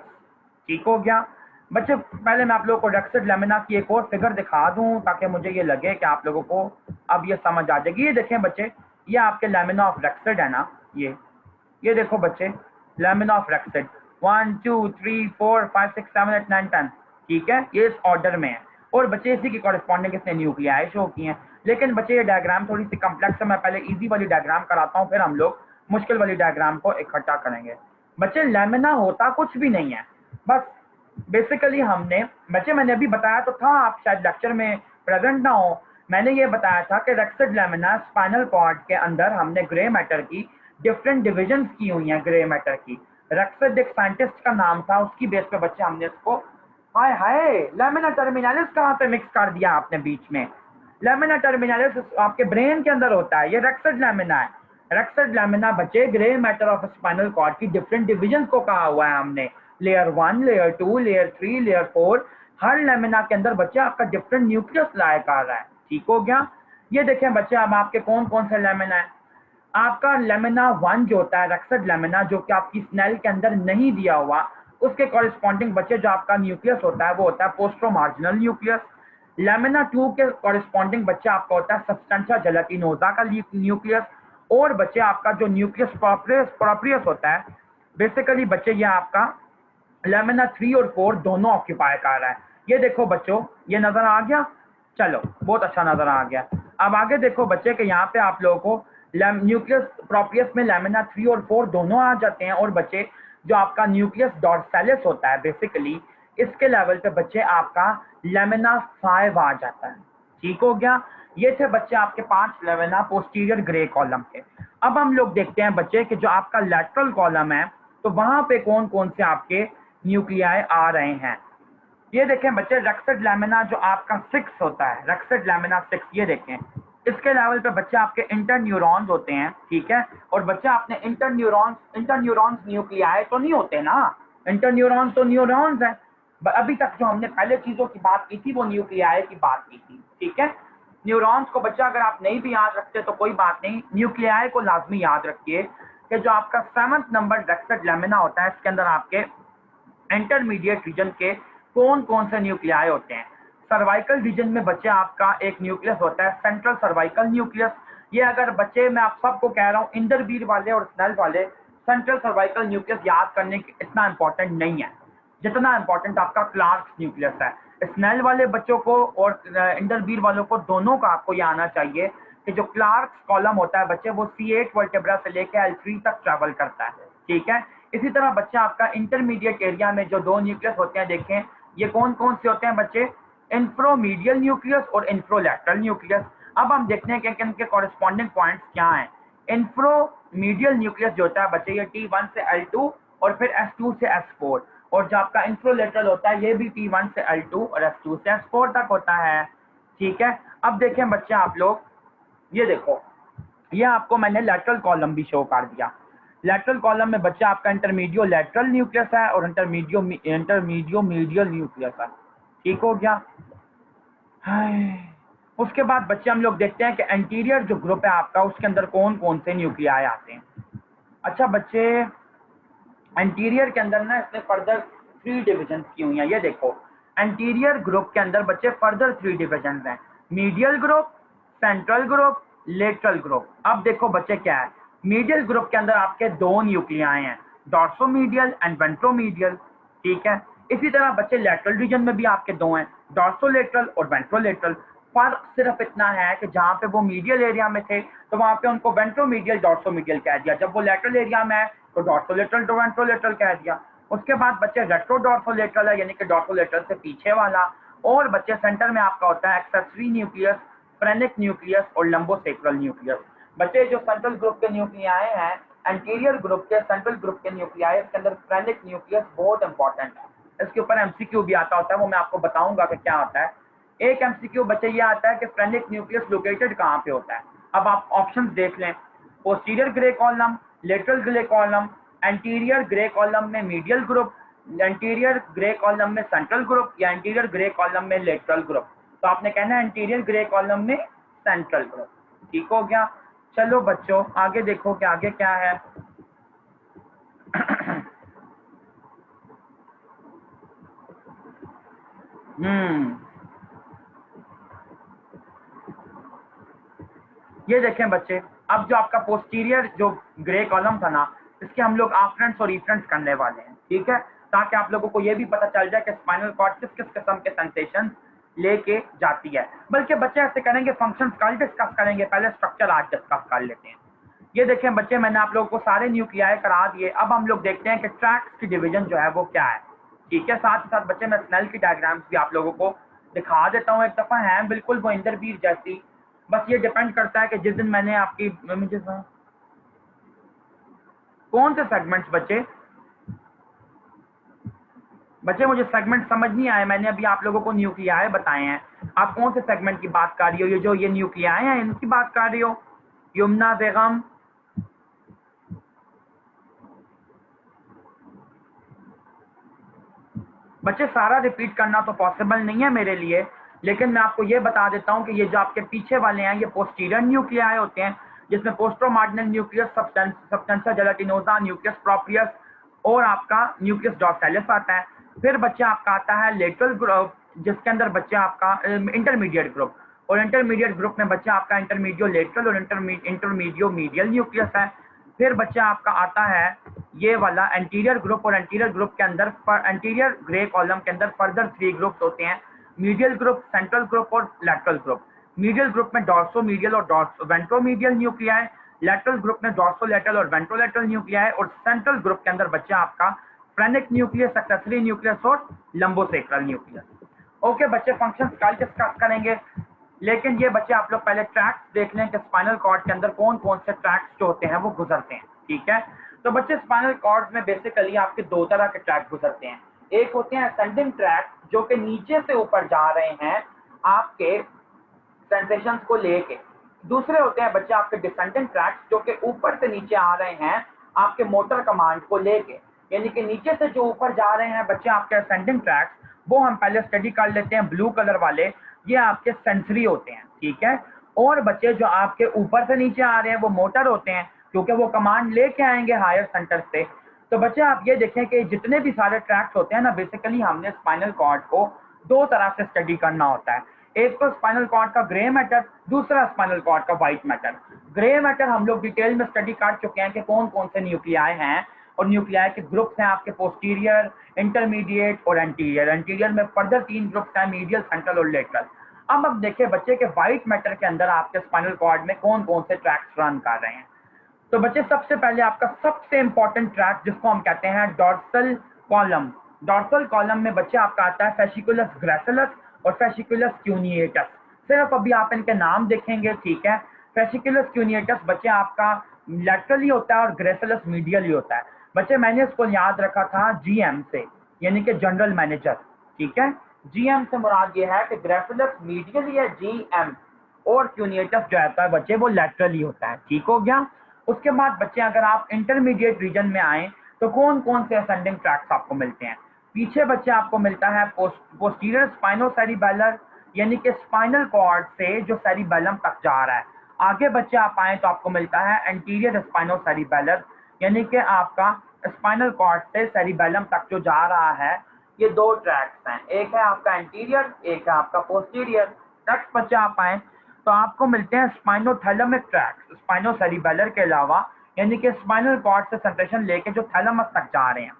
ठीक हो गया बच्चे। पहले मैं आप लोगों को रेक्सिड लैमिना की एक और फिगर दिखा दूं ताकि मुझे ये लगे कि आप लोगों को अब ये समझ आ जाएगी। ये देखें बच्चे, ये आपके लैमिना ऑफ रेक्सिड है ना, ये देखो बच्चे, लैमिना ऑफ रेक्सिड 1 2 3 4 5 6 7 8 9 10। ठीक है, ये इस ऑर्डर में है, और बच्चे इसी की कॉरेस्पॉन्डिंग इसने न्यूक्लियाई शो की हैं। लेकिन बच्चे ये डायग्राम थोड़ी सी कम्प्लेक्स है, मैं पहले इजी वाली डायग्राम कराता हूँ, फिर हम लोग मुश्किल वाली डायग्राम को इकट्ठा करेंगे। बच्चे लैमिना होता कुछ भी नहीं है, बस बेसिकली हमने बच्चे, मैंने अभी बताया तो था, आप शायद लेक्चर में प्रेजेंट ना हो, मैंने ये बताया था कि रेक्सिड लैमिना स्पाइनल कॉर्ड के अंदर हमने ग्रे मैटर की डिफरेंट डिविजन्स की हुई हैं। ग्रे मैटर की रेक्सिड एक साइंटिस्ट का नाम था, उसकी बेस पे बच्चे हमने इसको, हाय हाय लैमिना टर्मिनालिस कहाँ पे मिक्स कर दिया आपने बीच में। लेमिना टर्मिनालिस आपके ब्रेन के अंदर होता है, ये रेक्सेड लेमिना है। रेक्सेड लेमिना बच्चे grey matter of spinal cord की डिफरेंट डिविजन को कहा हुआ है हमने, लेयर 1, लेयर 2, लेयर 3, लेयर 4। हर लेमिना के अंदर बच्चे आपका डिफरेंट न्यूक्लियस लाया कर रहा है। ठीक हो गया। ये देखें बच्चे अब आपके कौन कौन से लेमिना है। आपका लेमिना 1 जो होता है रेक्सेड लेमिना, जो कि आपकी स्नेल के अंदर नहीं दिया हुआ, उसके कॉरेस्पॉन्डिंग बच्चे जो आपका न्यूक्लियस होता है वो होता है पोस्ट्रोमार्जिनल न्यूक्लियस। लेमिना 2 के कॉरेस्पॉन्डिंग बच्चा आपका होता है सब्सटेंशिया जेलेटिनोसा का न्यूक्लियस। और बच्चे आपका जो न्यूक्लियस प्रोप्रियस होता है, बेसिकली बच्चे ये आपका लेमिना 3 और 4 दोनों ऑक्यूपाई कर रहा है। ये देखो बच्चों, ये नजर आ गया, चलो बहुत अच्छा नजर आ गया। अब आगे देखो बच्चे कि यहाँ पे आप लोगों को न्यूक्लियस प्रोप्रियस में लेमिना 3 और 4 दोनों आ जाते हैं। और बच्चे जो आपका न्यूक्लियस डॉर्सैलिस होता है बेसिकली, इसके लेवल पे बच्चे आपका लेमिना 5 आ जाता है। ठीक हो गया। ये थे बच्चे आपके 5 लेमिना पोस्टीरियर ग्रे कॉलम के। अब हम लोग देखते हैं बच्चे कि जो आपका लैटरल कॉलम है, तो वहां पे कौन कौन से आपके न्यूक्लियाई आ रहे हैं। ये देखें बच्चे रेक्सेड लेमिना जो आपका 6 होता है, रेक्सेड लेमिना 6, ये देखें इसके लेवल पे बच्चे आपके इंटर न्यूरॉन्स होते हैं। ठीक है। और बच्चे आपने इंटर न्यूरॉन्स न्यूक्लियाई तो नहीं होते ना, इंटर न्यूरॉन्स तो न्यूरॉन्स है। अभी तक जो हमने पहले चीजों की बात की थी वो न्यूक्लियाई की बात की थी। ठीक है। न्यूरॉन्स को बच्चा अगर आप नहीं भी याद रखते तो कोई बात नहीं, न्यूक्लियाई को लाजमी याद रखिए कि जो आपका 7th नंबर रेक्सेड लेमिना होता है, इसके अंदर आपके इंटरमीडिएट रीजन के कौन कौन से न्यूक्लियाई होते हैं। सर्वाइकल रीजन में बच्चे आपका एक न्यूक्लियस होता है सेंट्रल सर्वाइकल न्यूक्लियस। ये अगर बच्चे मैं आप सबको कह रहा हूँ, इंदरबीर वाले और स्नेल वाले, सेंट्रल सर्वाइकल न्यूक्लियस याद करने की इतना इंपॉर्टेंट नहीं है जितना इंपॉर्टेंट आपका क्लार्क्स न्यूक्लियस है। स्नेल वाले बच्चों को और इंदरबीर वालों को दोनों का आपको ये आना चाहिए कि जो क्लार्क्स कॉलम होता है बच्चे वो C8 वर्टेब्रा से लेकर L3 तक ट्रैवल करता है। ठीक है। इसी तरह बच्चा आपका इंटरमीडिएट एरिया में जो 2 न्यूक्लियस होते हैं, देखें ये कौन कौन से होते हैं बच्चे, इंफ्रोमीडियल न्यूक्लियस और इंफ्रोलैटरल न्यूक्लियस। अब हम देखते हैं कि इनके कॉरेस्पॉन्डिंग पॉइंट्स क्या हैं। इंफ्रोमीडियल न्यूक्लियस जो होता है बच्चे ये T1 से L2 और फिर S2 से S4, और जो आपका इंफ्रोलेटरल होता है ये भी T1 से L2 और S2 से S4 तक होता है। ठीक है। अब देखें बच्चे आप लोग, ये देखो ये आपको मैंने लैटरल कॉलम भी शो कर दिया। लैटरल कॉलम में बच्चा आपका इंटरमीडियो लैटरल न्यूक्लियस है और इंटरमीडियो मीडियल न्यूक्लियस है। ठीक हो गया। उसके बाद बच्चे हम लोग देखते हैं कि एंटीरियर जो ग्रुप है आपका, उसके अंदर कौन कौन से न्यूक्लियाई आते हैं। अच्छा बच्चे, एंटीरियर के अंदर ना इसने फर्दर 3 डिविजन की हुई हैं। ये देखो एंटीरियर ग्रुप के अंदर बच्चे फर्दर 3 डिविजन हैं, medial group, central group, lateral group. अब देखो बच्चे क्या है, मीडियल ग्रुप के अंदर आपके 2 न्यूक्लियाई हैं, डॉर्सोमीडियल एंड वेंट्रोमीडियल। ठीक है। इसी तरह बच्चे लेटरल रीजन में भी आपके 2 हैं, डॉर्सोलेटरल और वेंट्रोलेटरल। फर्क सिर्फ इतना है कि जहां पे वो मीडियल एरिया में थे तो वहां पे उनको वेंट्रोमीडियल डॉर्सोमीडियल कह दिया, जब वो लेटरल एरिया में है तो डॉर्सोलेटरल तो वेंट्रोलेटरल कह दिया। उसके बाद बच्चे रेट्रोडॉर्सोलेटरल है, यानी कि डॉर्सोलेटरल से पीछे वाला। और बच्चे सेंटर में आपका होता है एक्सेसरी न्यूक्लियस, फ्रेनिक न्यूक्लियस और लंबोसेक्रल न्यूक्लियस। बच्चे जो सेंट्रल ग्रुप के न्यूक्लियाई हैं, एंटीरियर ग्रुप के सेंट्रल ग्रुप के न्यूक्लियाई, इसके अंदर फ्रेनिक न्यूक्लियस बहुत इंपॉर्टेंट है। इसके ऊपर MCQ भी आता होता है, वो मैं आपको बताऊंगा कि क्या होता है। एक MCQ बच्चे ये आता है कि फ्रेनिक न्यूक्लियस लोकेटेड कहाँ पे होता है। अब आप ऑप्शंस देख लें, posterior grey column, lateral grey column, anterior grey column में medial group, anterior grey column में सेंट्रल ग्रुप, या एंटीरियर ग्रे कॉलम में लेटरल ग्रुप। तो आपने कहना है एंटीरियर ग्रे कॉलम में सेंट्रल ग्रुप। ठीक हो गया। चलो बच्चों आगे देखो कि आगे क्या है। ये देखें बच्चे, अब जो आपका पोस्टीरियर जो ग्रे कॉलम था ना, इसके हम लोग आफ्रेंस और रिफरेंस करने वाले हैं। ठीक है। ताकि आप लोगों को ये भी पता चल जाए कि स्पाइनल कॉर्ड किस किस किस्म के सेंसेशन लेके जाती है। बल्कि बच्चे ऐसे करेंगे, फंक्शंस कल डिस्कस करेंगे, पहले स्ट्रक्चर आज डिस्कस कर लेते हैं। ये देखें बच्चे, मैंने आप लोगों को सारे न्यूक्लियाई करा दिए। अब हम लोग देखते हैं कि ट्रैक्स की डिवीजन जो है वो क्या है। ठीक है। साथ ही साथ बच्चे मैं स्नेल की डायग्राम्स भी आप लोगों को दिखा देता हूँ एक दफा, है बिल्कुल वो इंदरबीर जैसी। बस ये डिपेंड करता है कि जिस दिन मैंने आपकी मुझे कौन से सेगमेंट्स बच्चे मुझे सेगमेंट समझ नहीं आए। मैंने अभी आप लोगों को न्यूक्लियाई बताए हैं। आप कौन से सेगमेंट की बात कर रही हो? ये जो ये न्यूक्लियाई हैं इनकी बात कर रही हो यमुना बेगम? बच्चे सारा रिपीट करना तो पॉसिबल नहीं है मेरे लिए, लेकिन मैं आपको ये बता देता हूँ कि ये जो आपके पीछे वाले हैं ये पोस्टीरियर न्यूक्लियाई होते हैं, जिसमें पोस्टरोमार्जिनल न्यूक्लियस, सब्सटेंशिया जेलाटिनोसा, न्यूक्लियस प्रोप्रियस और आपका न्यूक्लियस डॉर्सैलिस आता है। फिर बच्चे आपका आता है लेटरल ग्रुप, जिसके अंदर बच्चे आपका इंटरमीडिएट ग्रुप, और इंटरमीडिएट ग्रुप में बच्चे आपका इंटरमीडियो लेटरल और इंटरमीडियो मीडियल न्यूक्लियस है। फिर बच्चा आपका आता है ये वाला एंटीरियर ग्रुप, और एंटीरियर ग्रुप के अंदर एंटीरियर ग्रे कॉलम के अंदर फर्दर 3 ग्रुप्स होते हैं, मीडियल ग्रुप, सेंट्रल ग्रुप और लैटरल ग्रुप। मीडियल ग्रुप में डॉर्सोमीडियल और वेंट्रोमीडियल न्यूक्लियाई, लैटरल ग्रुप में डॉर्सोलेटरल और वेंट्रोलेटरल न्यूक्लियाई, और सेंट्रल ग्रुप के अंदर बच्चा आपका फ्रेनिक न्यूक्लियस, एक्सेसरी न्यूक्लियस और लंबोसेक्रल न्यूक्लियस। ओके बच्चे, फंक्शंस कल डिस्कस करेंगे, लेकिन ये बच्चे आप लोग पहले ट्रैक्स देख लें कि स्पाइनल कॉर्ड के अंदर कौन कौन से ट्रैक्स जो होते हैं वो गुजरते हैं। ठीक है, तो बच्चे स्पाइनल कॉर्ड में बेसिकली आपके 2 तरह के ट्रैक गुजरते हैं। एक होते हैं असेंडिंग ट्रैक, जो कि नीचे से ऊपर जा रहे हैं आपके सेंसेशंस को लेके। दूसरे होते हैं बच्चे आपके डिसेंडिंग ट्रैक्स, जो कि ऊपर से नीचे आ रहे हैं आपके मोटर कमांड को लेके, यानी कि नीचे से जो ऊपर जा रहे हैं बच्चे आपके असेंडिंग ट्रैक्स, वो हम पहले स्टडी कर लेते हैं। ब्लू कलर वाले ये आपके सेंसरी होते हैं। ठीक है, और बच्चे जो आपके ऊपर से नीचे आ रहे हैं वो मोटर होते हैं, क्योंकि वो कमांड लेके आएंगे हायर सेंटर से। तो बच्चे आप ये देखें कि जितने भी सारे ट्रैक्स होते हैं ना, बेसिकली हमने स्पाइनल कॉर्ड को 2 तरह से स्टडी करना होता है। एक तो स्पाइनल कॉर्ड का ग्रे मैटर, दूसरा स्पाइनल कॉर्ड का व्हाइट मैटर। ग्रे मैटर हम लोग डिटेल में स्टडी कर चुके हैं कि कौन कौन से न्यूक्लियाई हैं, और न्यूक्लियाई के ग्रुप्स हैं आपके पोस्टीरियर, इंटरमीडिएट और एंटीरियर। एंटीरियर में फर्दर 3 ग्रुप्स हैं, मीडियल, सेंट्रल और लेटरल। अब देखिए बच्चे के व्हाइट मैटर के अंदर आपके स्पाइनल कॉर्ड में कौन कौन से ट्रैक्स रन कर रहे हैं। तो बच्चे सबसे पहले आपका सबसे इंपॉर्टेंट ट्रैक जिसको हम कहते हैं डॉर्सल कॉलम। डॉर्सल कॉलम में बच्चे आपका आता है फेसिकुलस ग्रेसिलस और फेसिकुलस क्यूनिएटस। सिर्फ अभी आप इनके नाम देखेंगे। ठीक है, फेसिकुलस क्यूनिएटस बच्चे आपका लैटरली होता है और ग्रेसिलस मीडियली होता है। बच्चे मैंने इसको याद रखा था जीएम से, यानी कि जनरल मैनेजर। ठीक है, जीएम से मुराद ये है कि ग्रेसिलस मीडियली है जीएम, और क्यूनिएटस जो आता है बच्चे वो लैटरली होता है। ठीक हो गया। उसके बाद बच्चे अगर आप इंटरमीडिएट रीजन में आए तो कौन कौन से असेंडिंग ट्रैक्स आपको मिलते हैं। पीछे बच्चे आपको मिलता है पोस्टीरियर स्पाइनोसेरिबेलर, यानी कि स्पाइनल कॉर्ड से जो सेरिबेलम तक जा रहा है। आगे बच्चे आप आए तो आपको मिलता है एंटीरियर स्पाइनोसेरिबेलर, यानी कि आपका स्पाइनल कॉर्ड से सेरिबेलम तक जो जा रहा है। ये 2 ट्रैक्स हैं, एक है आपका एंटीरियर, एक है आपका पोस्टीरियर। नेक्स्ट बच्चे आप आए तो आपको मिलते हैं स्पाइनोथैलेमिक ट्रैक्स, स्पाइनोसेरिबेलर के अलावा, यानी कि स्पाइनल कॉर्ड से सेंसेशन लेके जो थैलेमस तक जा रहे हैं।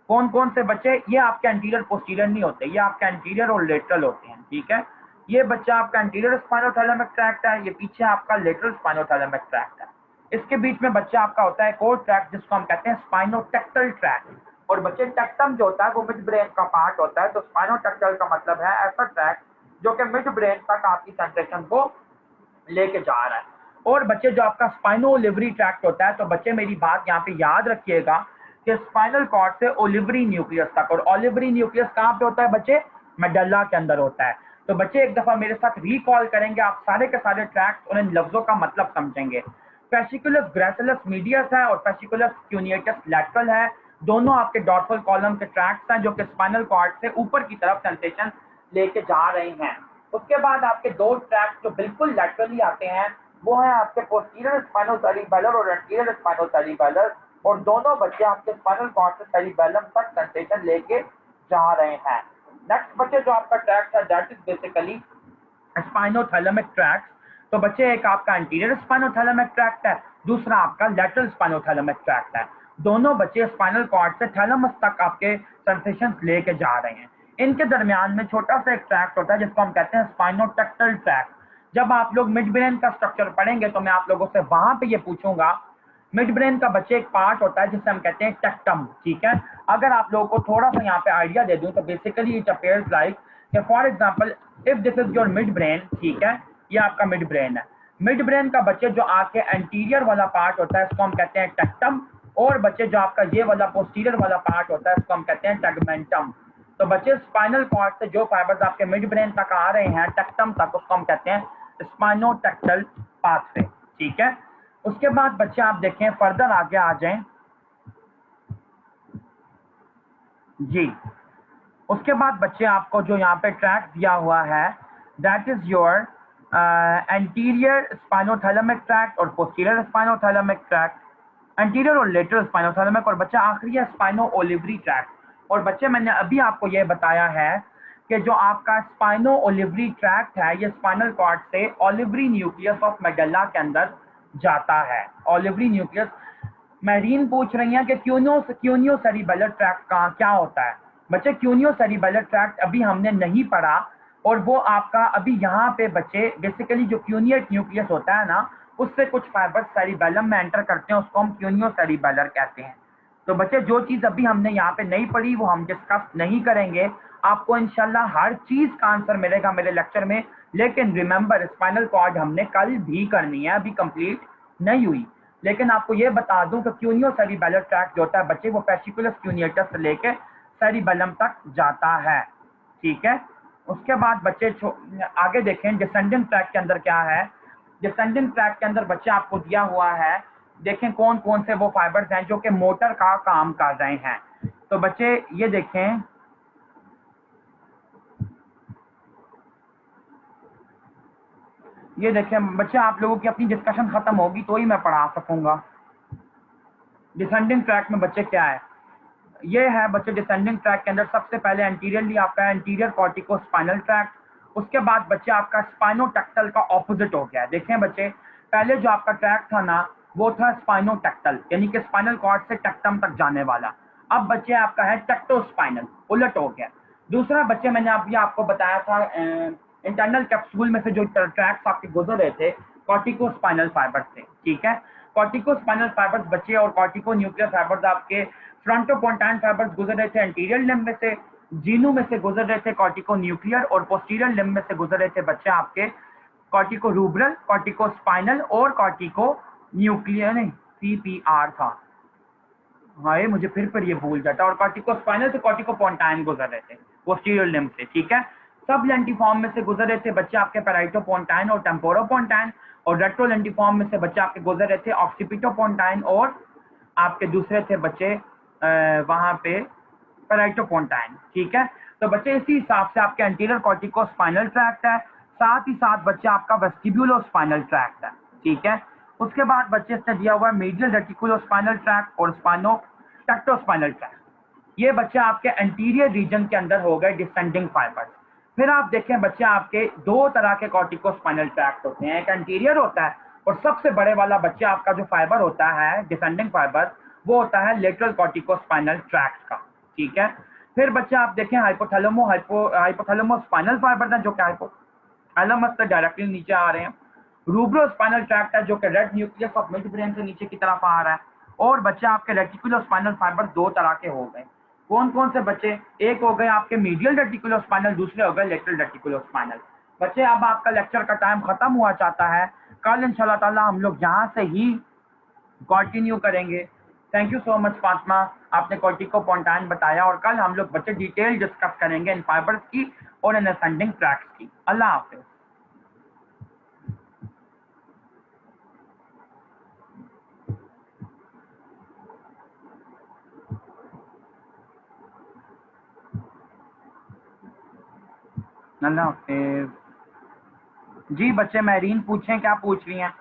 कौन कौन से बच्चे? ये आपके एंटीरियर पोस्टीरियर नहीं होते, ये आपके एंटीरियर और लेटरल होते हैं। ठीक है, ये बच्चा आपका एंटीरियर स्पाइनोथैलेमिक ट्रैक्ट है, ये पीछे आपका लेटरल स्पाइनोथैलेमिक ट्रैक्ट है। इसके बीच में बच्चा आपका होता है एक और ट्रैक जिसको हम कहते हैं स्पाइनोटेक्टल ट्रैक। और बच्चे टेक्टम जो होता है वो मिड ब्रेन का पार्ट होता है, तो स्पाइनोटेक्टल का मतलब है ऐसा ट्रैक जो कि मिड ब्रेन तक आपकी सेंसेशन को लेके जा रहा है। और बच्चे जो आपका स्पाइनो ओलिवरी ट्रैक्ट होता है, तो बच्चे मेरी बात यहाँ पे याद रखिएगा कि स्पाइनल कॉर्ड से ओलिवरी न्यूक्लियस तक, और ओलिवरी न्यूक्लियस कहाँ पे होता है बच्चे? मेडल्ला के अंदर होता है। तो बच्चे एक दफा मेरे साथ रिकॉल करेंगे, आप सारे के सारे ट्रैक्ट और इन लफ्जों का मतलब समझेंगे। फेसिकुलस ग्रेसिलस मीडियस है और फेसिकुलस क्यूनिएटस लैटरल है। दोनों आपके डॉर्सल कॉलम के ट्रैक्ट्स हैं जो कि स्पाइनल कॉर्ड से ऊपर की तरफ सेंसेशन लेके जा रहे हैं। उसके बाद आपके 2 ट्रैक्ट जो बिल्कुल लैटरली आते हैं वो है आपके पोस्टीरियर स्पाइनोसेरिबेलर और एंटीरियर स्पाइनोसेरिबेलर, और दोनों बच्चे आपके स्पाइनल कॉर्ड से सेरिबेलम तक सेंसेशन लेके जा रहे हैं। नेक्स्ट बच्चे जो आपका ट्रैक्ट है that is basically spinothalamic tract. तो बच्चे एक आपका एंटीरियर स्पाइनोथैलेमिक ट्रैक्ट है, दूसरा आपका लैटरल स्पाइनोथैलेमिक ट्रैक्ट है। दोनों बच्चे स्पाइनल कॉर्ड से थैलेमस तक आपके सेंसेशन लेके जा रहे हैं। इनके दरमियान में छोटा सा एक ट्रैक्ट होता है जिसको हम कहते हैं स्पाइनोटेक्टल ट्रैक्ट। जब आप लोग मिड ब्रेन का स्ट्रक्चर पढ़ेंगे तो मैं आप लोगों से वहां पे ये पूछूंगा। मिड ब्रेन का बच्चे एक पार्ट होता है जिसे हम कहते हैं टेक्टम। ठीक है, अगर आप लोगों को थोड़ा सा यहाँ पे आइडिया दे दूं तो बेसिकली इट अपीयर्स लाइक कि for example if this is your mid brain. ठीक है, ये आपका मिड ब्रेन है। मिड ब्रेन का बच्चे जो आपके एंटीरियर वाला पार्ट होता है इसको हम कहते हैं टेक्टम, और बच्चे जो आपका ये वाला पोस्टीरियर वाला पार्ट होता है इसको हम कहते हैं टेगमेंटम। तो बच्चे स्पाइनल कॉर्ड से जो फाइबर्स आपके मिड ब्रेन तक आ रहे हैं टेक्टम तक, उसको हम कहते हैं स्पाइनोटेक्टल पाथवे। ठीक है, उसके बाद बच्चे आप देखें फर्दर आगे आ जाएं जी। उसके बाद बच्चे आपको जो यहाँ पे ट्रैक दिया हुआ है that is your anterior spinothalamic tract और पोस्टीरियर स्पाइनोथैलेमिक ट्रैक्ट, एंटीरियर और लेटरल स्पाइनोथैलेमिक, और बच्चा आखिरी है स्पाइनो ओलिवरी ट्रैक्ट। और बच्चे मैंने अभी आपको ये बताया है कि जो आपका स्पाइनो ओलिवरी ट्रैक्ट है ये स्पाइनल कॉर्ड से ओलिवरी न्यूक्लियस ऑफ मेडुल्ला के अंदर जाता है। ओलिवरी न्यूक्लियस, मैरीन पूछ रही है कि क्यूनियो सेरिबेलर ट्रैक्ट का क्या होता है। बच्चे क्यूनियो सेरिबेलर ट्रैक्ट अभी हमने नहीं पढ़ा, और वो आपका अभी यहाँ पे बच्चे बेसिकली जो क्यूनियट न्यूक्लियस होता है ना उससे कुछ फाइबर सेरिबेलम में एंटर करते हैं, उसको हम क्यूनियो सेरिबेलर कहते हैं। तो बच्चे जो चीज अभी हमने यहाँ पे नहीं पढ़ी वो हम डिस्कस नहीं करेंगे, आपको इंशाल्लाह हर चीज का आंसर मिलेगा मेरे लेक्चर में। लेकिन रिमेंबर स्पाइनल कॉर्ड हमने कल भी करनी है, अभी कंप्लीट नहीं हुई। लेकिन आपको ये बता दूं कि क्यूनियो सेरिबेलर ट्रैक्ट जो होता है बच्चे वो पेसिकुलस क्यूनियटस से लेके सेरिबेलम तक जाता है। ठीक है, उसके बाद बच्चे आगे देखें डिसेंडिंग ट्रैक्ट के अंदर क्या है। डिसेंडिंग ट्रैक्ट के अंदर बच्चे आपको दिया हुआ है, देखें कौन कौन से वो फाइबर्स हैं जो कि मोटर का काम कर रहे हैं। तो बच्चे ये देखें, ये देखें बच्चे आप लोगों की अपनी डिस्कशन खत्म होगी तो ही मैं पढ़ा सकूंगा। डिसेंडिंग ट्रैक में बच्चे क्या है, ये है बच्चे डिसेंडिंग ट्रैक के अंदर सबसे पहले एंटीरियरली आपका एंटीरियर कॉर्टिको स्पाइनल ट्रैक्ट। उसके बाद बच्चे आपका स्पाइनोटेक्टल का ऑपोजिट हो गया है। देखें बच्चे पहले जो आपका ट्रैक था ना वो था स्पाइनोटेक्टल, यानी कि स्पाइनल कॉर्ड से टेक्टम तक जाने वाला। अब बच्चे आपका है टेक्टोस्पाइनल, उलट हो गया। दूसरा बच्चे मैंने अभी आपको बताया था इंटरनल कैप्सूल में से जो ट्रैक्स आपके गुजर रहे थे कॉर्टिको स्पाइनल फाइबर से। ठीक है, कॉर्टिको स्पाइनल फाइबर्स बच्चे और कॉर्टिको न्यूक्लियर फाइबर्स आपके फ्रंटोपोंटाइन फाइबर्स गुजर रहे थे एंटीरियर लिम्ब में से, जीनू में से गुजर रहे थे कॉर्टिको न्यूक्लियर, और पोस्टीरियर लिम्ब में से गुजर रहे थे बच्चे आपके कॉर्टिको रूब्रल, कॉर्टिको स्पाइनल और कॉर्टिको न्यूक्लियर, नहीं CPR था, हाँ ये मुझे फिर ये भूल जाता। और कॉर्टिको स्पाइनल से कॉर्टिको पोंटाइन गुजर रहे थे पोस्टीरियर लिम्ब से। ठीक है, सब लेंटिफॉर्म में से गुजर रहे थे बच्चे आपके पैराइटोपोंटाइन और टेम्पोरोपोंटाइन, और रेट्रोलेंटिफॉर्म में से बच्चे आपके गुजर रहे थे ऑक्सीपिटोपोंटाइन और आपके दूसरे थे बच्चे वहां पे पैराइटोपोंटाइन। ठीक है, तो बच्चे इसी हिसाब से आपके एंटीरियर कॉर्टिको स्पाइनल ट्रैक्ट है, साथ ही साथ बच्चे आपका वेस्टिब्यूलो स्पाइनल ट्रैक्ट है। ठीक है, उसके बाद बच्चे से दिया हुआ है मीडियल रेटिकुलो स्पाइनल ट्रैक्ट और स्पाइनो टेक्टोस्पाइनल ट्रैक्ट। ये बच्चे आपके एंटीरियर रीजन के अंदर हो गए डिसेंडिंग फाइबर। फिर आप देखें बच्चे आपके दो तरह के कॉर्टिको स्पाइनल ट्रैक्ट होते हैं, एक एंटीरियर होता है और सबसे बड़े वाला बच्चे आपका जो फाइबर होता है डिसेंडिंग फाइबर वो होता है लेटरल कॉर्टिको स्पाइनल ट्रैक्ट का। ठीक है, फिर बच्चे आप देखें हाइपोथैलेमो स्पाइनल फाइबर है जो कि हाइपोथैलेमस से डायरेक्टली नीचे आ रहे हैं। रूब्रो स्पाइनल ट्रैक्ट है जो कि red nucleus of mid brain से नीचे की तरफ आ रहा है। और बच्चे आपके रेटिकुलो स्पाइनल फाइबर दो तरह के हो गए, कौन कौन से बच्चे, एक हो गए आपके मीडियल रेटिकुलो स्पाइनल, दूसरे हो गए लेटरल रेटिकुलो स्पाइनल। बच्चे अब आपका लेक्चर का टाइम खत्म हुआ चाहता है, कल इंशाल्लाह ताला हम लोग यहाँ से ही कंटिन्यू करेंगे। Thank you so much Fatima, आपने कॉर्टिको पोंटाइन बताया, और कल हम लोग बच्चे डिटेल डिस्कस करेंगे इन फाइबर्स की और इन असेंडिंग ट्रैक्स की। अल्लाह हाफिज। अल्लाह हाफिज। जी बच्चे, मैरीन पूछें क्या पूछ रही हैं।